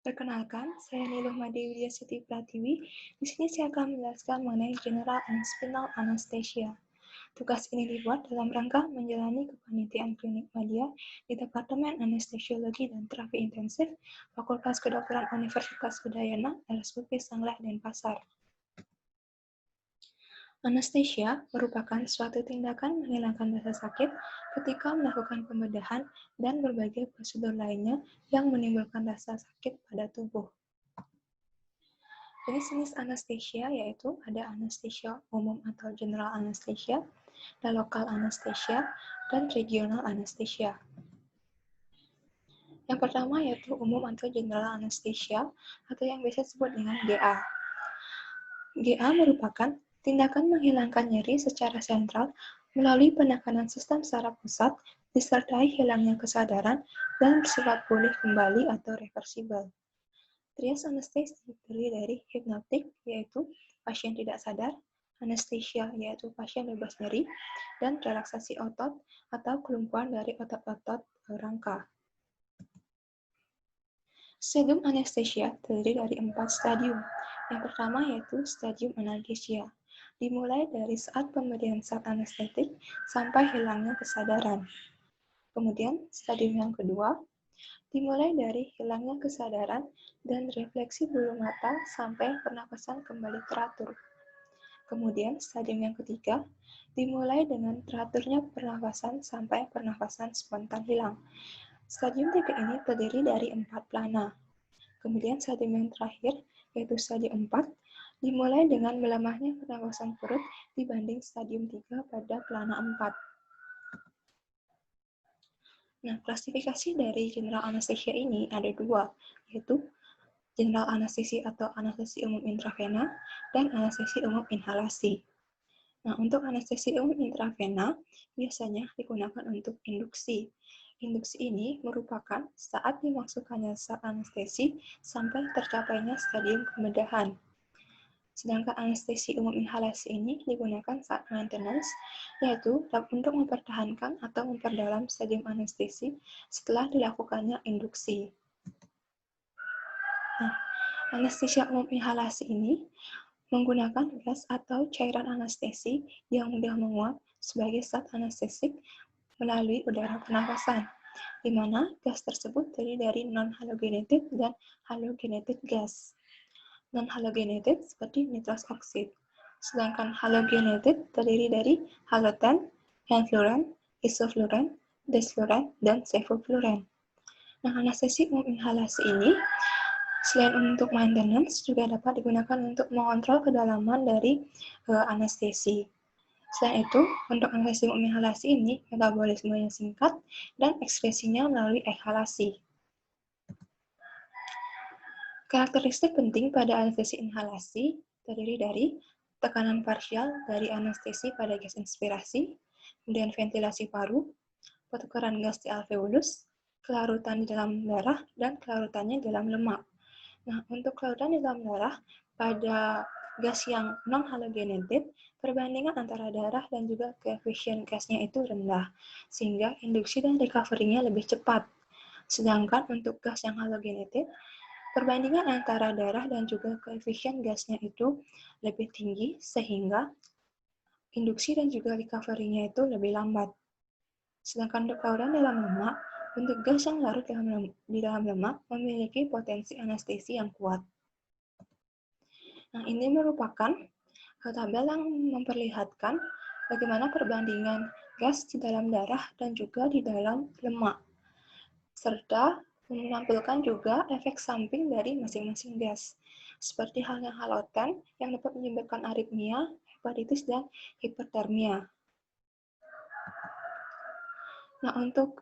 Perkenalkan, saya Niluh Made Widya Siti Pratiwi. Di sini saya akan menjelaskan mengenai General and Spinal Anesthesia. Tugas ini dibuat dalam rangka menjalani kepanitiaan klinik media di Departemen Anestesiologi dan Terapi Intensif, Fakultas Kedokteran Universitas Udayana, RSUP Sangleh Denpasar. Anestesia merupakan suatu tindakan menghilangkan rasa sakit ketika melakukan pembedahan dan berbagai prosedur lainnya yang menimbulkan rasa sakit pada tubuh. Jenis-jenis anestesia yaitu ada anestesia umum atau general anesthesia, ada lokal anestesia, dan regional anestesia. Yang pertama yaitu umum atau general anesthesia atau yang biasa disebut dengan GA. GA merupakan tindakan menghilangkan nyeri secara sentral melalui penekanan sistem saraf pusat disertai hilangnya kesadaran dan bersifat pulih kembali atau reversibel. Trias anestesi terdiri dari hipnotik, yaitu pasien tidak sadar, anestesia, yaitu pasien bebas nyeri, dan relaksasi otot atau kelumpuhan dari otot-otot rangka. Stadium anestesia terdiri dari 4 stadium. Yang pertama yaitu stadium analgesia. Dimulai dari saat pemberian zat anestetik sampai hilangnya kesadaran. Kemudian stadium yang kedua dimulai dari hilangnya kesadaran dan refleksi bulu mata sampai pernapasan kembali teratur. Kemudian stadium yang ketiga dimulai dengan teraturnya pernapasan sampai pernapasan spontan hilang. Stadium 3 ini terdiri dari 4 plana. Kemudian stadium yang terakhir, yaitu stadium 4, dimulai dengan melemahnya pernapasan perut dibanding stadium 3 pada plana 4. Nah, klasifikasi dari general anesthesia ini ada dua, yaitu general anestesi atau anestesi umum intravena dan anestesi umum inhalasi. Nah, untuk anestesi umum intravena biasanya digunakan untuk induksi. Induksi ini merupakan saat dimasukkannya zat anestesi sampai tercapainya stadium pembedahan. Sedangkan anestesi umum inhalasi ini digunakan saat maintenance, yaitu untuk mempertahankan atau memperdalam stadium anestesi setelah dilakukannya induksi. Nah, anestesia umum inhalasi ini menggunakan gas atau cairan anestesi yang mudah menguap sebagai zat anestesik melalui udara pernafasan, di mana gas tersebut terdiri dari non-halogenated dan halogenated gas. Non-halogenated seperti nitros oksid, sedangkan halogenated terdiri dari halogen, enfluoran, isofluoran, desfluoran, dan sevofluoran. Nah, anestesi umum inhalasi ini selain untuk maintenance, juga dapat digunakan untuk mengontrol kedalaman dari anestesi. Selain itu, untuk anestesi umum inhalasi ini, metabolismenya singkat dan ekspresinya melalui ekshalasi. Karakteristik penting pada anestesi inhalasi terdiri dari tekanan parsial dari anestesi pada gas inspirasi, kemudian ventilasi paru, pertukaran gas di alveolus, kelarutan di dalam darah, dan kelarutannya di dalam lemak. Nah, untuk kelarutan di dalam darah, pada gas yang non-halogenated, perbandingan antara darah dan juga koefisien gasnya itu rendah, sehingga induksi dan recovery-nya lebih cepat. Sedangkan untuk gas yang halogenated, perbandingan antara darah dan juga koefisien gasnya itu lebih tinggi, sehingga induksi dan juga recovery-nya itu lebih lambat. Sedangkan untuk kelarutan dalam lemak, untuk gas yang larut di dalam lemak memiliki potensi anestesi yang kuat. Nah, ini merupakan tabel yang memperlihatkan bagaimana perbandingan gas di dalam darah dan juga di dalam lemak, serta menampilkan juga efek samping dari masing-masing gas, seperti halnya halogen yang dapat menyebabkan aritmia, hepatitis, dan hipertermia. Nah, untuk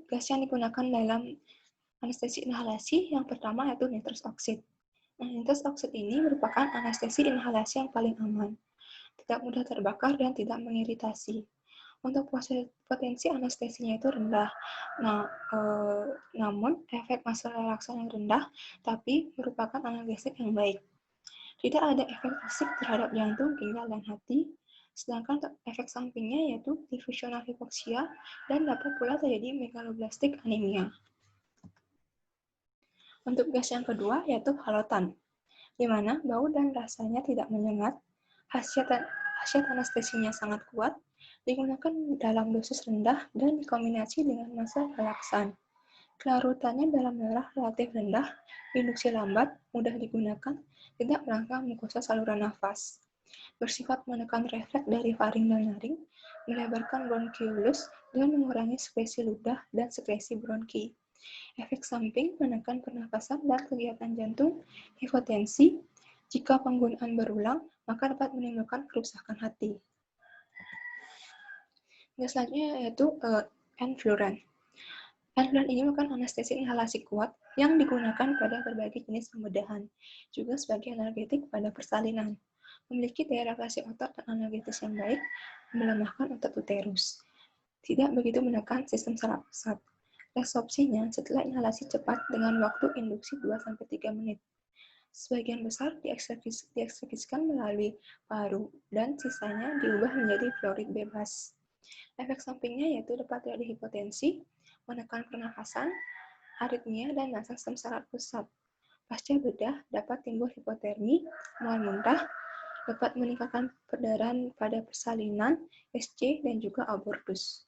gas yang digunakan dalam anestesi inhalasi, yang pertama yaitu nitros oksid. Nah, nitros oksid ini merupakan anestesi inhalasi yang paling aman, tidak mudah terbakar dan tidak mengiritasi. Untuk potensi anestesinya itu rendah. Nah, namun efek masa relaksan yang rendah, tapi merupakan analgesik yang baik. Tidak ada efek toksik terhadap jantung, ginjal, dan hati, sedangkan efek sampingnya yaitu diffusional hipoksia dan dapat pula terjadi megaloblastik anemia. Untuk gas yang kedua yaitu halotan, di mana bau dan rasanya tidak menyengat, khasiat anestesinya sangat kuat, digunakan dalam dosis rendah dan dikombinasi dengan massa relaksan. Kelarutannya dalam darah relatif rendah, induksi lambat, mudah digunakan, tidak merangsang mukosa saluran nafas. Bersifat menekan refleks dari faring dan naring, melebarkan bronkiolus, dan mengurangi sekresi ludah dan sekresi bronki. Efek samping menekan pernapasan dan kegiatan jantung, hipotensi. Jika penggunaan berulang, maka dapat menimbulkan kerusakan hati. Yang selanjutnya yaitu enfluran. Enfluran ini merupakan anestesi inhalasi kuat yang digunakan pada berbagai jenis pembedahan, juga sebagai analgetik pada persalinan. Memiliki daya relaksasi otot dan analgetis yang baik, melemahkan otot uterus. Tidak begitu menekan sistem saraf pusat. Resorpsinya setelah inhalasi cepat dengan waktu induksi 2-3 menit. Sebagian besar diekskresikan melalui paru dan sisanya diubah menjadi fluorid bebas. Efek sampingnya yaitu dapat terjadi hipotensi, menekan pernafasan, aritmia, dan merangsang sistem saraf pusat. Pasca bedah dapat timbul hipotermi, mual muntah, dapat meningkatkan perdarahan pada persalinan, SC, dan juga abortus.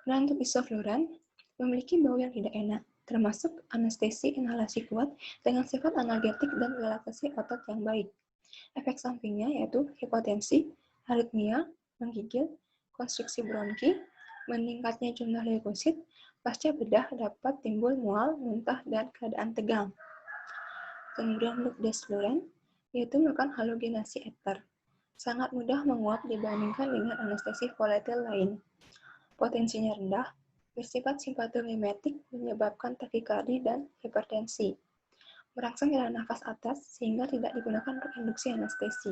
Dan untuk isofluran, memiliki bau yang tidak enak, termasuk anestesi inhalasi kuat dengan sifat analgetik dan relaksasi otot yang baik. Efek sampingnya yaitu hipotensi, aritmia, menggigil, konstriksi bronki, meningkatnya jumlah leukosit, pasca bedah dapat timbul mual, muntah, dan keadaan tegang. Kemudian untuk desfluran, yaitu merupakan halogenasi ether. Sangat mudah menguap dibandingkan dengan anestesi volatil lain. Potensinya rendah, bersifat simpatomimetik menyebabkan takikardi dan hipertensi. Merangsang jalan nafas atas sehingga tidak digunakan untuk induksi anestesi.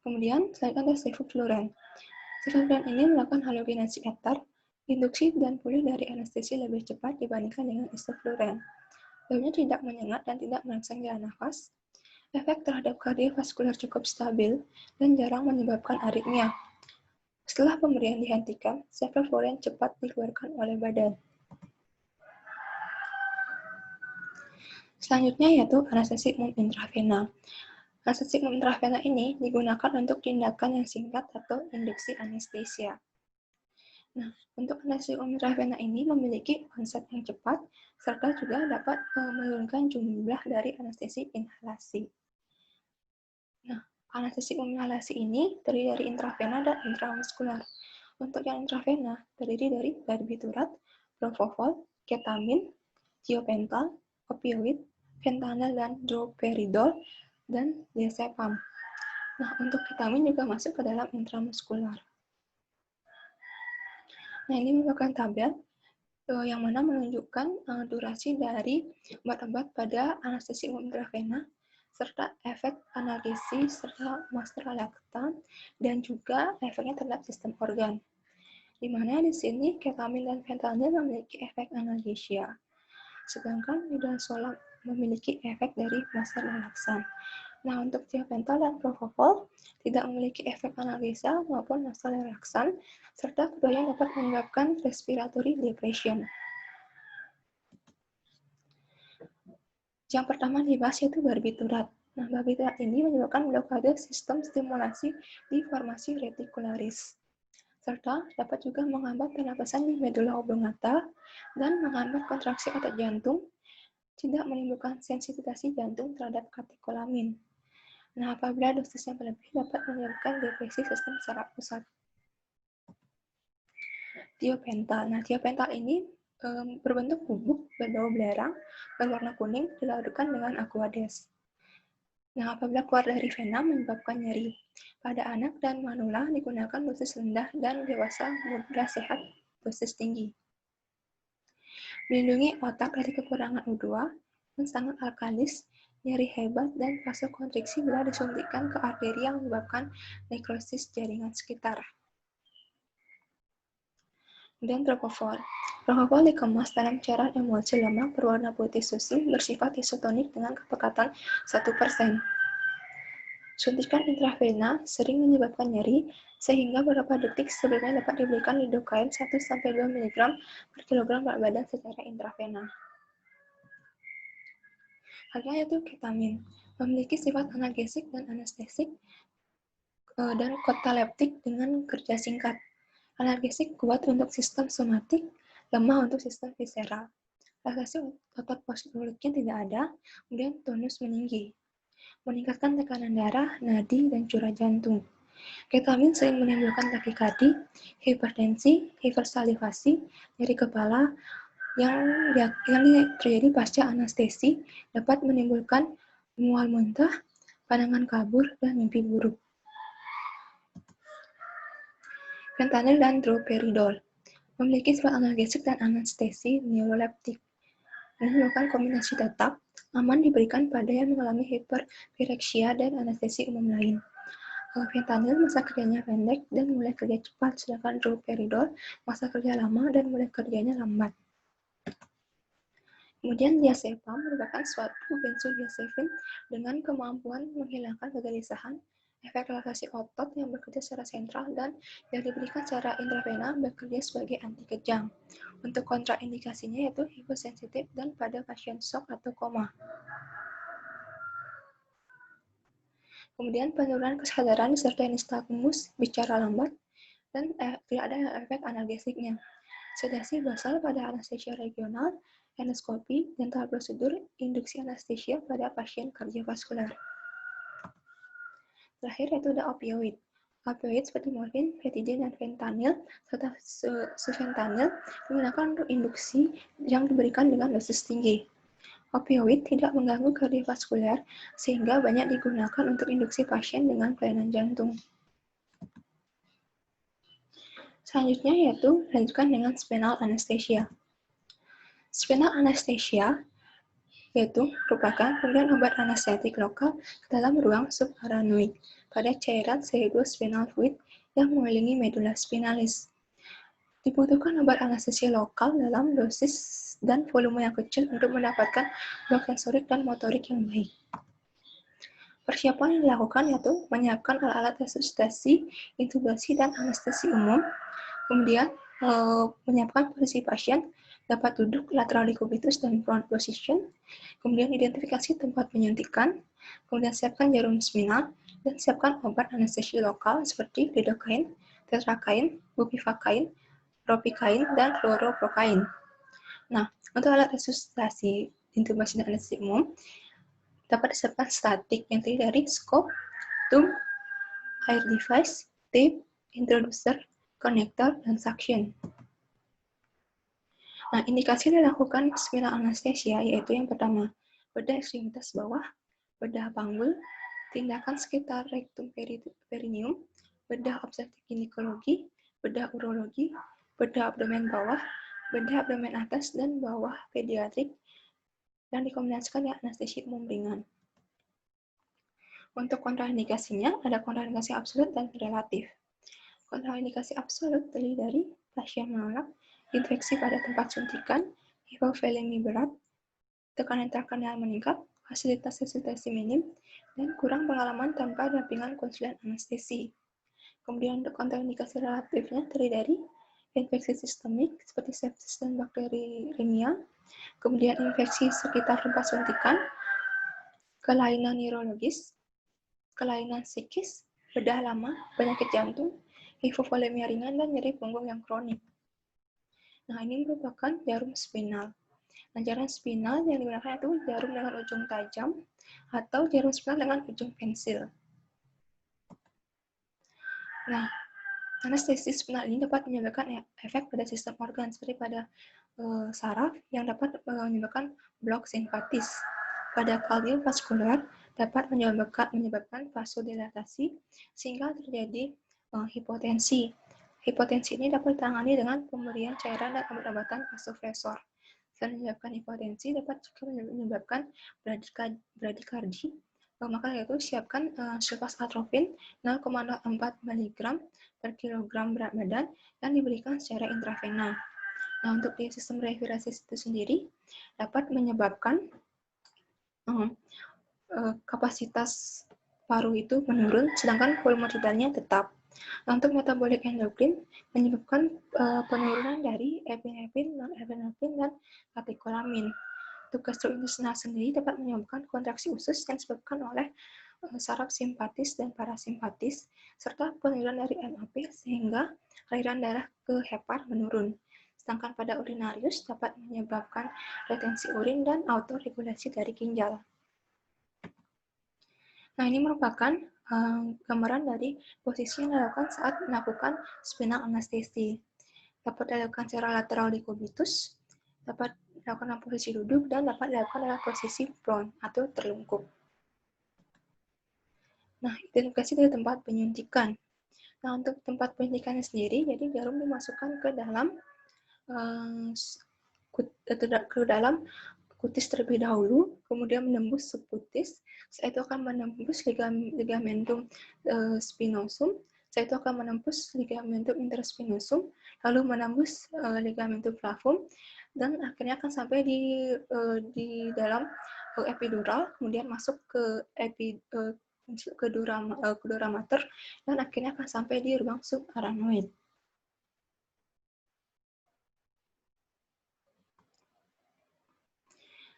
Kemudian, selanjutnya ada sevofluran. Sevofluran ini melakukan halogenasi ether, induksi dan pulih dari anestesi lebih cepat dibandingkan dengan isofluran. Baunya tidak menyengat dan tidak merangsang jalan nafas. Efek terhadap kardiovaskular cukup stabil dan jarang menyebabkan aritmia. Setelah pemberian dihentikan, sevofluran cepat dikeluarkan oleh badan. Selanjutnya yaitu anestesi umum intravena. Anestesi umum intravena ini digunakan untuk tindakan yang singkat atau induksi anestesia. Nah, untuk anestesi umum intravena ini memiliki onset yang cepat, serta juga dapat menurunkan jumlah dari anestesi inhalasi. Nah, anestesi umum inhalasi ini terdiri dari intravena dan intramuskular. Untuk yang intravena terdiri dari barbiturat, propofol, ketamin, thiopental, opioid, fentanyl dan droperidol, dan diazepam. Nah, untuk ketamin juga masuk ke dalam intramuskular. Nah, ini merupakan tabel yang mana menunjukkan durasi dari obat-obat pada anestesi umum intravena, serta efek analgesi, serta master laktan, dan juga efeknya terhadap sistem organ. Di mana di sini ketamin dan fentanyl memiliki efek analgesia, sedangkan midazolam memiliki efek dari master relaksan. Nah, untuk thiopental dan propofol tidak memiliki efek analgesia maupun master relaksan, serta keduanya dapat menyebabkan respiratory depression. Yang pertama dibahas yaitu barbiturat. Nah, barbiturat ini menyebabkan blokade sistem stimulasi di formasi reticularis, serta dapat juga menghambat pernapasan di medula oblongata dan menghambat kontraksi otot jantung, tidak menimbulkan sensitasi jantung terhadap katekolamin. Nah, apabila dosisnya berlebih dapat menyebabkan depresi sistem saraf pusat. Thiopental. Nah, thiopental ini berbentuk bubuk berbau belerang, berwarna kuning, dilarutkan dengan aquades. Nah, apabila keluar dari vena menyebabkan nyeri. Pada anak dan manula digunakan dosis rendah dan dewasa muda sehat dosis tinggi. Melindungi otak dari kekurangan O2 dan sangat alkalis, nyeri hebat, dan vasokonstriksi bila disuntikkan ke arteri yang menyebabkan nekrosis jaringan sekitar. Dan propofol. Propofol dikemas dalam cairan emulsi lemak berwarna putih susu bersifat isotonik dengan kepekatan 1%. Suntikan intravena sering menyebabkan nyeri, sehingga beberapa detik sebelumnya dapat diberikan lidocaine 1-2 mg per kilogram berat badan secara intravena. Selanjutnya yaitu ketamin, memiliki sifat analgesik dan anestesik dan kataleptik dengan kerja singkat. Analgesik kuat untuk sistem somatik, lemah untuk sistem visceral. Relaksasi otot posturoliknya tidak ada, kemudian tonus meninggi. Meningkatkan tekanan darah, nadi, dan curah jantung. Ketamin sering menimbulkan takikardi, hipertensi, hipersalivasi, nyeri kepala, yang terjadi pasca anestesi, dapat menimbulkan mual muntah, pandangan kabur, dan mimpi buruk. Fentanyl dan droperidol memiliki sifat analgesik dan anestesi neuroleptik. Ini merupakan kombinasi tetap, aman diberikan pada yang mengalami hiperpireksia dan anestesi umum lain. Fentanyl masa kerjanya pendek dan mulai kerja cepat, sedangkan droperidol masa kerja lama dan mulai kerjanya lambat. Kemudian diazepam merupakan suatu benzodiazepin dengan kemampuan menghilangkan kegelisahan, efek relaksasi otot yang bekerja secara sentral, dan yang diberikan secara intravena bekerja sebagai anti kejang. Untuk kontraindikasinya yaitu hiposensitif dan pada pasien shock atau koma. Kemudian penurunan kesadaran disertai nistagmus, bicara lambat, dan tidak ada efek analgesiknya. Sedasi basal pada anestesia regional, endoskopi, dan tahap prosedur induksi anestesia pada pasien kardiovaskular. Terakhir yaitu ada opioid. Opioid seperti morfin, vetidin, dan fentanyl, serta sufentanil digunakan untuk induksi yang diberikan dengan dosis tinggi. Opioid tidak mengganggu kardiovaskuler, sehingga banyak digunakan untuk induksi pasien dengan kelainan jantung. Selanjutnya yaitu dilanjutkan dengan spinal anesthesia. Spinal anesthesia yaitu merupakan pemberian obat anestetik lokal ke dalam ruang subarachnoid pada cairan cerebrospinal fluid yang mengelilingi medula spinalis. Dibutuhkan obat anestesi lokal dalam dosis dan volume yang kecil untuk mendapatkan blok sensorik dan motorik yang baik. Persiapan yang dilakukan yaitu menyiapkan alat-alat resusitasi, intubasi, dan anestesi umum, kemudian menyiapkan posisi pasien, dapat duduk lateral decubitus dan front position, kemudian identifikasi tempat penyuntikan, kemudian siapkan jarum spinal, dan siapkan obat anestesi lokal seperti lidocaine, tetracaine, bupivacaine, propikain, dan chloroprocaine. Nah, untuk alat resusitasi, intubasi, dan anestesi umum, dapat disiapkan statik yang terdiri dari scope, tube, air device, tape, introducer, connector, dan suction. Nah, indikasi dilakukan spinal anesthesia yaitu yang pertama, bedah ekstremitas bawah, bedah panggul, tindakan sekitar rectum perineum, bedah obstetrik ginekologi, bedah urologi, bedah abdomen bawah, bedah abdomen atas dan bawah pediatrik, dan dikombinasikan dengan anestesi umum ringan. Untuk kontraindikasinya, ada kontraindikasi absolut dan relatif. Kontraindikasi absolut terdiri dari pasien menolak, infeksi pada tempat suntikan, hipovolemi berat, tekanan intrakranial meningkat, fasilitas resusitasi minim, dan kurang pengalaman tanpa dampingan konsulen anestesi. Kemudian untuk kontraindikasi relatifnya terdiri dari infeksi sistemik seperti sepsis dan bakteriemia, kemudian infeksi sekitar tempat suntikan, kelainan neurologis, kelainan psikis, bedah lama, penyakit jantung, hipovolemia ringan, dan nyeri punggung yang kronik. Nah, ini merupakan jarum spinal. Nah, jarum spinal yang digunakan itu jarum dengan ujung tajam atau jarum spinal dengan ujung pensil. Nah, anestesi spinal ini dapat menyebabkan efek pada sistem organ seperti pada saraf yang dapat menyebabkan blok simpatis. Pada kardiovaskular dapat menyebabkan vasodilatasi sehingga terjadi hipotensi. Hipotensi ini dapat ditangani dengan pemberian cairan dan obat-obatan vasopresor. Selain menyebabkan hipotensi, dapat juga menyebabkan bradikardi. Maka itu siapkan sulfasaltropin 0,04 mg per kilogram berat badan yang diberikan secara intravena. Nah, untuk di sistem respirasi itu sendiri dapat menyebabkan kapasitas paru itu menurun, sedangkan volume totalnya tetap. Nah, untuk metabolic endokrin menyebabkan penurunan dari epinefrin, norepinefrin, dan katekolamin. Untuk gastrointestinal sendiri dapat menyebabkan kontraksi usus yang disebabkan oleh saraf simpatis dan parasimpatis, serta penurunan dari MAP sehingga aliran darah ke hepar menurun. Sedangkan pada urinarius dapat menyebabkan retensi urin dan autoregulasi dari ginjal. Nah, ini merupakan gambaran dari posisi yang dilakukan saat melakukan spinal anestesi. Dapat dilakukan secara lateral di kubitus, dapat dilakukan dalam posisi duduk, dan dapat dilakukan dalam posisi prone atau terlungkup. Nah, identifikasi dari tempat penyuntikan. Nah, untuk tempat penyuntikannya sendiri, jadi jarum dimasukkan ke dalam kutis terlebih dahulu, kemudian menembus subkutis, setelah itu akan menembus ligamentum spinosum, setelah itu akan menembus ligamentum interspinosum, lalu menembus ligamentum flavum, dan akhirnya akan sampai di dalam epidural, kemudian masuk ke dura mater, dan akhirnya akan sampai di ruang subarachnoid.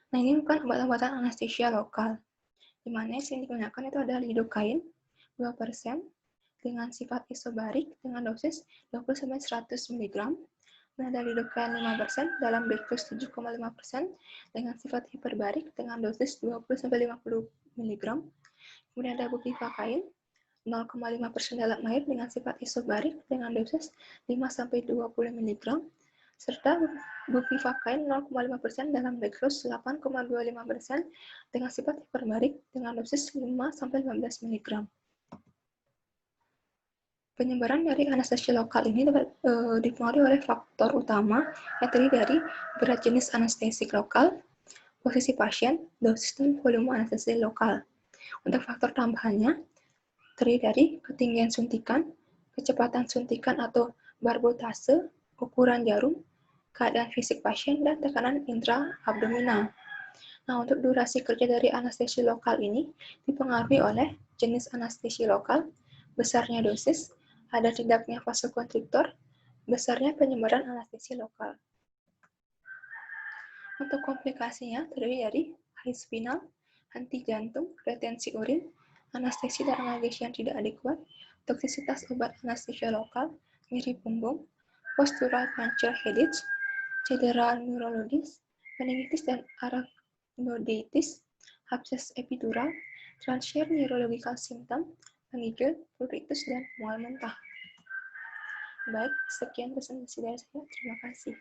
Nah, ini bukan obat-obatan anestesia lokal, di mana yang digunakan itu adalah lidocaine 2% dengan sifat isobarik dengan dosis 20-100 mg, dan ada lidocaine 5% dalam dosis 7,5% dengan sifat hiperbarik dengan dosis 20-50 mg. Kemudian ada bupivacaine 0,5% dalam air dengan sifat isobarik dengan dosis 5-20 mg, serta bupivacaine 0,5% dalam dextrose 8,25% dengan sifat hiperbarik dengan dosis 5-15 mg. Penyebaran dari anestesi lokal ini dapat dipengaruhi oleh faktor utama yang terdiri dari berat jenis anestesi lokal, posisi pasien, dosis dan volume anestesi lokal. Untuk faktor tambahannya terdiri dari ketinggian suntikan, kecepatan suntikan atau barbotase, ukuran jarum, keadaan fisik pasien, dan tekanan intraabdominal. Nah, untuk durasi kerja dari anestesi lokal ini dipengaruhi oleh jenis anestesi lokal, besarnya dosis, ada tidaknya vasokonstriktor, besarnya penyebaran anestesi lokal. Untuk komplikasinya terdiri dari high spinal, henti jantung, retensi urin, anestesi dan analgesi yang tidak adekuat, toksisitas obat anestesia lokal, nyeri punggung, postural puncture headache, cedera neurologis, meningitis dan arachnoditis, abses epidural, transient neurological symptom, pengigil, pruritus, dan mual muntah. Baik, sekian presentasi dari saya. Terima kasih.